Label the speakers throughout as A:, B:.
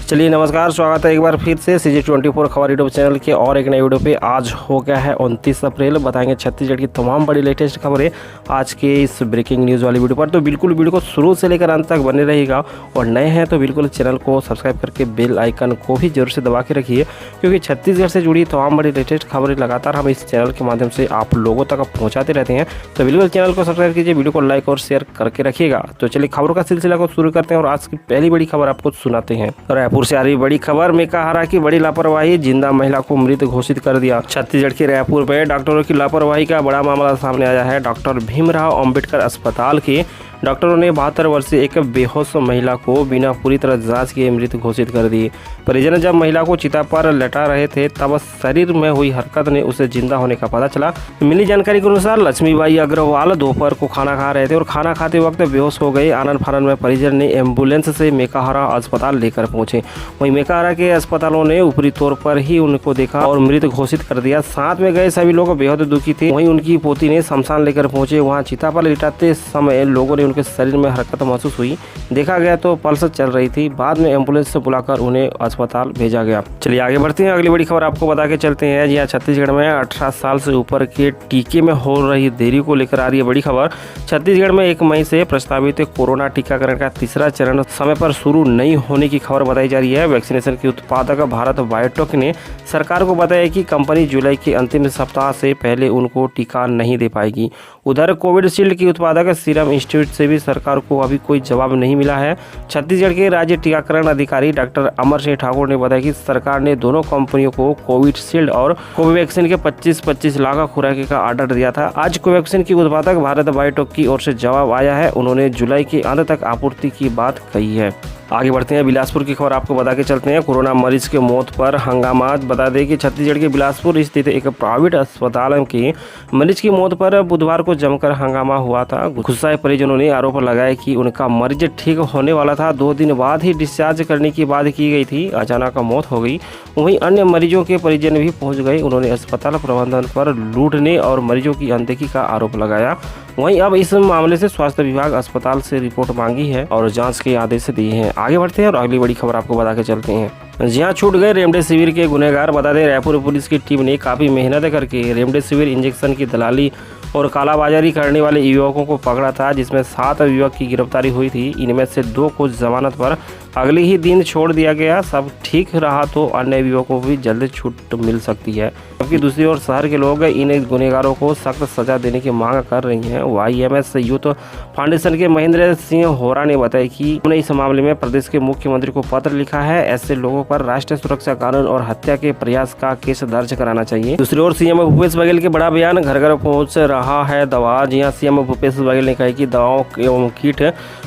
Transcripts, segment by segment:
A: चलिए नमस्कार, स्वागत है एक बार फिर से CG24 खबर यूट्यूब चैनल के और एक नए वीडियो पे। आज हो गया है 29 अप्रैल। बताएंगे छत्तीसगढ़ की तमाम बड़ी लेटेस्ट खबरें आज के इस ब्रेकिंग न्यूज़ वाली वीडियो पर। तो बिल्कुल वीडियो को शुरू से लेकर अंत तक बने रहेगा और नए हैं तो बिल्कुल चैनल को सब्सक्राइब करके बेल आइकन को भी जरूर से दबा के रखिए, क्योंकि छत्तीसगढ़ से जुड़ी तमाम बड़ी लेटेस्ट खबरें लगातार हम इस चैनल के माध्यम से आप लोगों तक पहुँचाते रहते हैं। तो बिल्कुल चैनल को सब्सक्राइब कीजिए, वीडियो को लाइक और शेयर करके रखिएगा। तो चलिए खबरों का सिलसिला को शुरू करते हैं और आज की पहली बड़ी खबर आपको सुनाते हैं। रायपुर से आ रही बड़ी खबर, मेकाहारा की बड़ी लापरवाही, जिंदा महिला को मृत घोषित कर दिया। छत्तीसगढ़ के रायपुर में डॉक्टरों की लापरवाही का बड़ा मामला सामने आया है। डॉक्टर भीमराव अंबेडकर अस्पताल के डॉक्टरों ने 72 वर्षीय एक बेहोश महिला को बिना पूरी तरह जांच किए मृत घोषित कर दी। परिजन जब महिला को चिता पर लटा रहे थे तब शरीर में हुई हरकत ने उसे जिंदा होने का पता चला। मिली जानकारी के अनुसार लक्ष्मीबाई अग्रवाल दोपहर को खाना खा रहे थे और खाना खाते वक्त बेहोश हो गए। आनंद फानन में परिजन ने एम्बुलेंस से मेकाहारा अस्पताल लेकर पहुंचे। वहीं मेकाहारा के अस्पतालों ने ऊपरी तौर पर ही उनको देखा और मृत घोषित कर दिया। साथ में गए सभी लोग बेहद दुखी थे। वहीं उनकी पोती ने शमशान लेकर पहुंचे। वहां चिता पर लिटाते समय लोगों ने उनके शरीर में हरकत महसूस हुई। देखा गया तो पल्स चल रही थी। बाद में एम्बुलेंस से बुलाकर उन्हें अस्पताल भेजा गया। चलिए आगे बढ़ते हैं, अगली बड़ी खबर आपको बता के चलते हैं। जी हाँ, छत्तीसगढ़ में 18 साल से ऊपर के टीके में हो रही देरी को लेकर आ रही है बड़ी खबर। छत्तीसगढ़ में 1 मई से प्रस्तावित कोरोना टीकाकरण का तीसरा चरण समय पर शुरू नहीं होने की खबर बताई जा रही है। वैक्सीनेशन के उत्पादक भारत बायोटेक ने सरकार को बताया कि कंपनी जुलाई के अंतिम सप्ताह से पहले उनको टीका नहीं दे पाएगी। उधर कोविडशील्ड की उत्पादक सीरम इंस्टीट्यूट से भी सरकार को अभी कोई जवाब नहीं मिला है। छत्तीसगढ़ के राज्य टीकाकरण अधिकारी डॉक्टर अमर सिंह ठाकुर ने बताया कि सरकार ने दोनों कंपनियों को कोविडशील्ड और कोवैक्सीन के 25-25 लाख खुराक का ऑर्डर दिया था। आज कोवैक्सीन की उत्पादक भारत बायोटेक की ओर से जवाब आया है। उन्होंने जुलाई के अंत तक आपूर्ति की बात कही है। आगे बढ़ते हैं, बिलासपुर की खबर आपको बता के चलते हैं। कोरोना मरीज के मौत पर हंगामा। बता दें कि छत्तीसगढ़ के बिलासपुर स्थित एक प्राइवेट अस्पताल के मरीज की मौत पर बुधवार को जमकर हंगामा हुआ था। गुस्साए परिजनों ने आरोप लगाया कि उनका मरीज ठीक होने वाला था, 2 दिन बाद ही डिस्चार्ज करने की बात की गई थी, अचानक मौत हो गई। वहीं अन्य मरीजों के परिजन भी पहुंच गए। उन्होंने अस्पताल प्रबंधन पर लूटने और मरीजों की अनदेखी का आरोप लगाया। वहीं अब इस मामले से स्वास्थ्य विभाग अस्पताल से रिपोर्ट मांगी है और जांच के आदेश दिए हैं। आगे बढ़ते हैं और अगली बड़ी खबर आपको बता के चलते हैं। जहां छूट गए रेमडेसिविर के गुनहगार। बता दें, रायपुर पुलिस की टीम ने काफी मेहनत करके रेमडेसिविर इंजेक्शन की दलाली और कालाबाजारी करने वाले युवकों को पकड़ा था, जिसमें 7 युवक की गिरफ्तारी हुई थी। इनमें से 2 को जमानत पर अगले ही दिन छोड़ दिया गया। सब ठीक रहा तो अन्य युवकों को भी जल्द छूट मिल सकती है। जबकि दूसरी ओर शहर के लोग इन गुनहगारों को सख्त सजा देने की मांग कर रही हैं। YMS यूथ फाउंडेशन के महेंद्र सिंह होरा ने बताया कि उन्होंने इस मामले में प्रदेश के मुख्यमंत्री को पत्र लिखा है। ऐसे लोगों पर राष्ट्रीय सुरक्षा कानून और हत्या के प्रयास का केस दर्ज कराना चाहिए। दूसरी ओर CM भूपेश बघेल के बड़ा बयान, घर घर पहुंच रहा है दवा। जी हाँ, CM भूपेश बघेल ने कहा कि दवाओं एवं किट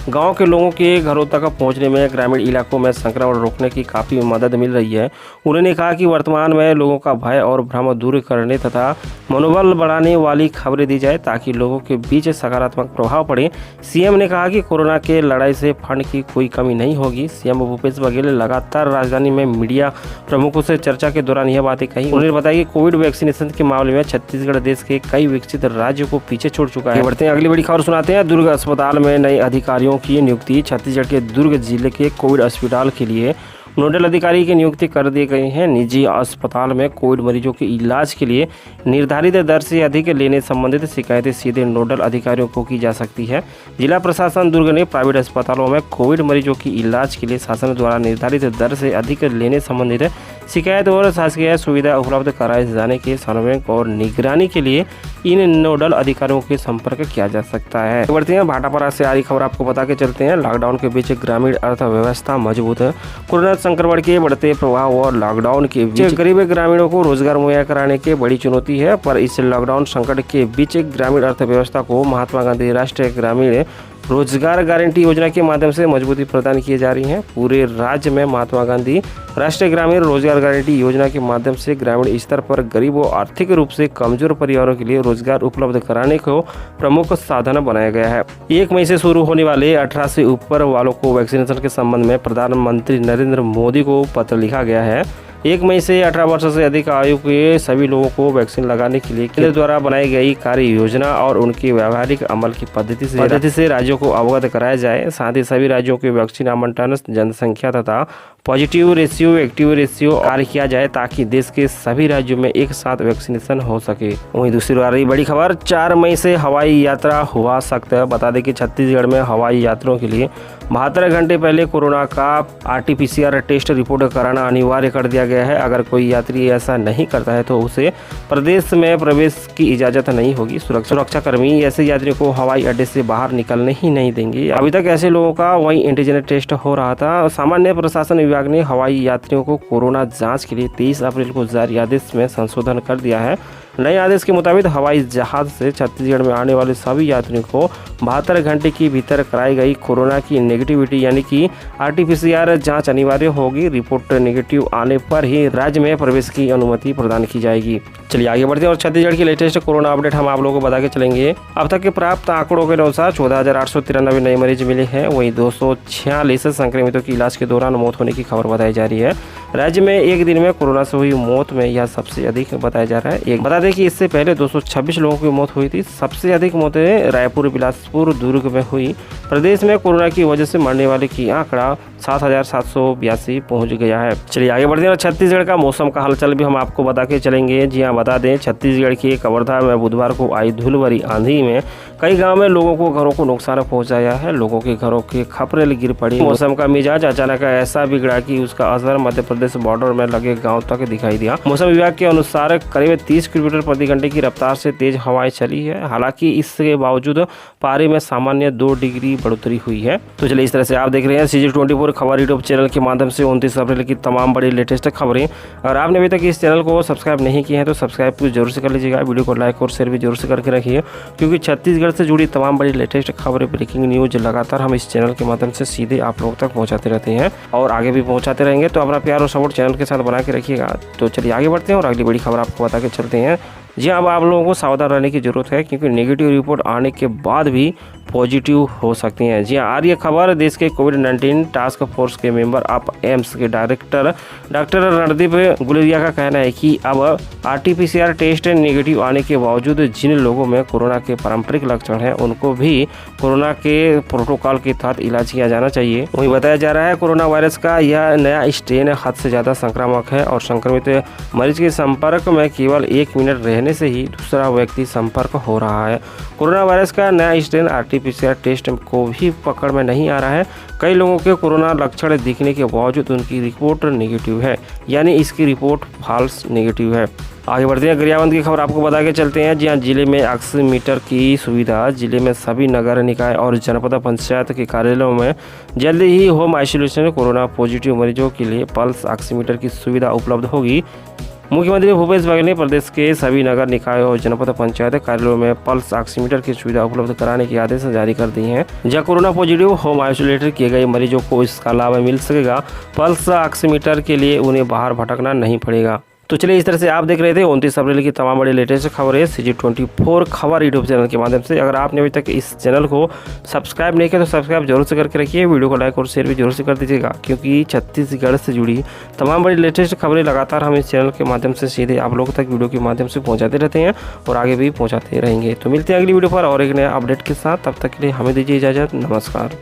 A: गाँव के लोगों के घरों तक पहुँचने में ग्रामीण इलाकों में संक्रमण रोकने की काफ़ी मदद मिल रही है। उन्होंने कहा कि वर्तमान में लोगों का भय और भ्रम दूर करने तथा मनोबल बढ़ाने वाली खबरें दी जाए ताकि लोगों के बीच सकारात्मक प्रभाव पड़े। CM ने कहा कि कोरोना के लड़ाई से फंड की कोई कमी नहीं होगी। CM भूपेश बघेल लगातार राजधानी में मीडिया प्रमुखों से चर्चा के दौरान यह बातें कही। उन्होंने बताया कि कोविड वैक्सीनेशन के मामले में छत्तीसगढ़ देश के कई विकसित राज्यों को पीछे छोड़ चुका है। बढ़ते हैं, अगली बड़ी खबर सुनाते हैं। दुर्ग अस्पताल में नए अधिकारियों की नियुक्ति। छत्तीसगढ़ के दुर्ग जिले के कोविड अस्पताल के लिए नोडल अधिकारी की नियुक्ति कर दी गई है। निजी अस्पताल में कोविड मरीजों के इलाज के लिए निर्धारित दर से अधिक लेने संबंधित शिकायतें सीधे नोडल अधिकारियों को की जा सकती है। जिला प्रशासन दुर्ग ने प्राइवेट अस्पतालों में कोविड मरीजों की इलाज के लिए शासन द्वारा निर्धारित दर से अधिक लेने संबंधित शिकायत और शासकीय सुविधा उपलब्ध कराए जाने के समन्वय और निगरानी के लिए इन नोडल अधिकारियों के संपर्क किया जा सकता है। बढ़ते हैं, भाटापारा से आ रही खबर आपको बता के चलते हैं। लॉकडाउन के बीच ग्रामीण अर्थव्यवस्था मजबूत है। कोरोना संक्रमण के बढ़ते प्रभाव और लॉकडाउन के बीच गरीब ग्रामीणों को रोजगार मुहैया कराने की बड़ी चुनौती है, पर इस लॉकडाउन संकट के बीच ग्रामीण अर्थव्यवस्था को महात्मा गांधी राष्ट्रीय ग्रामीण रोजगार गारंटी योजना के माध्यम से मजबूती प्रदान की जा रही है। पूरे राज्य में महात्मा गांधी राष्ट्रीय ग्रामीण रोजगार गारंटी योजना के माध्यम से ग्रामीण स्तर पर गरीब और आर्थिक रूप से कमजोर परिवारों के लिए रोजगार उपलब्ध कराने को प्रमुख साधन बनाया गया है। 1 मई से शुरू होने वाले 18 से ऊपर वालों को वैक्सीनेशन के संबंध में प्रधानमंत्री नरेंद्र मोदी को पत्र लिखा गया है। 1 मई से 18 वर्ष से अधिक आयु के सभी लोगों को वैक्सीन लगाने के लिए केंद्र द्वारा बनाई गई कार्य योजना और उनकी व्यावहारिक अमल की पद्धति से राज्यों को अवगत कराया जाए। साथ ही सभी राज्यों के वैक्सीन आवंटन, जनसंख्या तथा पॉजिटिव रेशियो, एक्टिव रेशियो कार्य किया जाए ताकि देश के सभी राज्यों में एक साथ वैक्सीनेशन हो सके। वहीं दूसरी आ रही बड़ी खबर, 4 मई से हवाई यात्रा हुआ सख्त। बता दें कि छत्तीसगढ़ में हवाई यात्रियों के लिए 72 घंटे पहले कोरोना का RT-PCR टेस्ट रिपोर्ट कराना अनिवार्य कर दिया गया है। अगर कोई यात्री ऐसा नहीं करता है तो उसे प्रदेश में प्रवेश की इजाज़त नहीं होगी। सुरक्षा कर्मी ऐसे यात्रियों को हवाई अड्डे से बाहर निकलने ही नहीं देंगे। अभी तक ऐसे लोगों का वहीं एंटीजन टेस्ट हो रहा था। सामान्य प्रशासन विभाग ने हवाई यात्रियों को कोरोना जाँच के लिए 23 अप्रैल को जारी आदेश में संशोधन कर दिया है। नए आदेश के मुताबिक हवाई जहाज से छत्तीसगढ़ में आने वाले सभी यात्रियों को 72 घंटे के भीतर कराई गई कोरोना की नेगेटिविटी यानी कि RT-PCR जांच अनिवार्य होगी। रिपोर्ट नेगेटिव आने पर ही राज्य में प्रवेश की अनुमति प्रदान की जाएगी। चलिए आगे बढ़ते हैं और छत्तीसगढ़ की लेटेस्ट कोरोना अपडेट हम आप लोगों को बता के चलेंगे। अब तक के प्राप्त आंकड़ों के अनुसार 14,893 नए मरीज मिले हैं। वहीं 246 संक्रमितों की इलाज के दौरान मौत होने की खबर बताई जा रही है। राज्य में एक दिन में कोरोना से हुई मौत में यह सबसे अधिक बताया जा रहा है। बता दें कि इससे पहले 226 लोगों की मौत हुई थी। सबसे अधिक मौतें रायपुर, बिलासपुर, दुर्ग में हुई। प्रदेश में कोरोना की वजह से मरने वाले की आंकड़ा 7,782 पहुंच गया है। चलिए आगे बढ़ते हैं और छत्तीसगढ़ का मौसम का हालचाल भी हम आपको बता के चलेंगे। जी हाँ, बता दें छत्तीसगढ़ के कवर्धा में बुधवार को आई धूल भरी आंधी में कई गांव में लोगों को घरों को नुकसान पहुंचाया है। लोगों के घरों के खपरेल गिर पड़ी। मौसम का मिजाज अचानक ऐसा बिगड़ा कि उसका असर मध्य प्रदेश बॉर्डर में लगे गाँव तक दिखाई दिया। मौसम विभाग के अनुसार करीब 30 किलोमीटर प्रति घंटे की रफ्तार से तेज हवाएं चली है। हालांकि इसके बावजूद पारे में सामान्य 2 डिग्री बढ़ोतरी हुई है। तो चलिए इस तरह से आप देख रहे हैं CG24 खबर यूट्यूब चैनल के माध्यम से 29 अप्रैल की तमाम बड़ी लेटेस्ट खबरें। अगर आपने अभी तक इस चैनल को सब्सक्राइब नहीं किया है तो सब्सक्राइब जरूर से कर लीजिएगा। वीडियो को लाइक और शेयर भी जरूर से करके रखिए, क्योंकि छत्तीसगढ़ से जुड़ी तमाम बड़ी लेटेस्ट खबरें, ब्रेकिंग न्यूज लगातार हम इस चैनल के माध्यम से सीधे आप लोगों तक पहुँचाते रहते हैं और आगे भी पहुँचाते रहेंगे। तो अपना प्यार और सपोर्ट चैनल के साथ बना के रखिएगा। तो चलिए आगे बढ़ते हैं और अगली बड़ी खबर आपको बता के चलते हैं। जी अब आप लोगों को सावधान रहने की जरूरत है, क्योंकि नेगेटिव रिपोर्ट आने के बाद भी पॉजिटिव हो सकती हैं। जी हाँ, आ रही है खबर। देश के कोविड-19 टास्क फोर्स के मेंबर ऑफ एम्स के डायरेक्टर डॉक्टर रणदीप गुलेरिया का कहना है कि अब RT-PCR टेस्ट नेगेटिव आने के बावजूद जिन लोगों में कोरोना के पारंपरिक लक्षण हैं उनको भी कोरोना के प्रोटोकॉल के तहत इलाज किया जाना चाहिए। वहीं बताया जा रहा है कोरोना वायरस का यह नया स्ट्रेन हद से ज़्यादा संक्रामक है और संक्रमित मरीज के संपर्क में केवल 1 मिनट रहने से ही दूसरा व्यक्ति संपर्क हो रहा है। कोरोना वायरस का नया स्ट्रेन RT-PCR टेस्ट को भी पकड़ में नहीं आ रहा है। कई लोगों के कोरोना लक्षण दिखने के बावजूद उनकी रिपोर्ट नेगेटिव है, यानी इसकी रिपोर्ट फॉल्स नेगेटिव है। आगे बढ़ते हैं, गरियाबंद की खबर आपको बता के चलते हैं। जी हाँ, जिले में ऑक्सीमीटर की सुविधा। जिले में सभी नगर निकाय और जनपद पंचायत के कार्यालयों में जल्द ही होम आइसोलेशन कोरोना पॉजिटिव मरीजों के लिए पल्स ऑक्सीमीटर की सुविधा उपलब्ध होगी। मुख्यमंत्री भूपेश बघेल ने प्रदेश के सभी नगर निकाय और जनपद पंचायत कार्यालयों में पल्स ऑक्सीमीटर की सुविधा उपलब्ध कराने के आदेश जारी कर दिए हैं। जहां कोरोना पॉजिटिव होम आइसोलेटेड किए गए मरीजों को इसका लाभ मिल सकेगा। पल्स ऑक्सीमीटर के लिए उन्हें बाहर भटकना नहीं पड़ेगा। तो चलिए इस तरह से आप देख रहे थे 29 अप्रैल की तमाम बड़ी लेटेस्ट खबरें CG24 खबर यूट्यूब चैनल के माध्यम से। अगर आपने अभी तक इस चैनल को सब्सक्राइब नहीं किया तो सब्सक्राइब जरूर से करके रखिए। वीडियो को लाइक और शेयर भी जरूर से कर दीजिएगा, क्योंकि छत्तीसगढ़ से जुड़ी तमाम बड़ी लेटेस्ट खबरें लगातार हम इस चैनल के माध्यम से सीधे आप लोगों तक वीडियो के माध्यम से पहुँचाते रहते हैं और आगे भी पहुँचाते रहेंगे। तो मिलते हैं अगली वीडियो पर और एक नया अपडेट के साथ। तब तक के लिए हमें दीजिए इजाज़त। नमस्कार।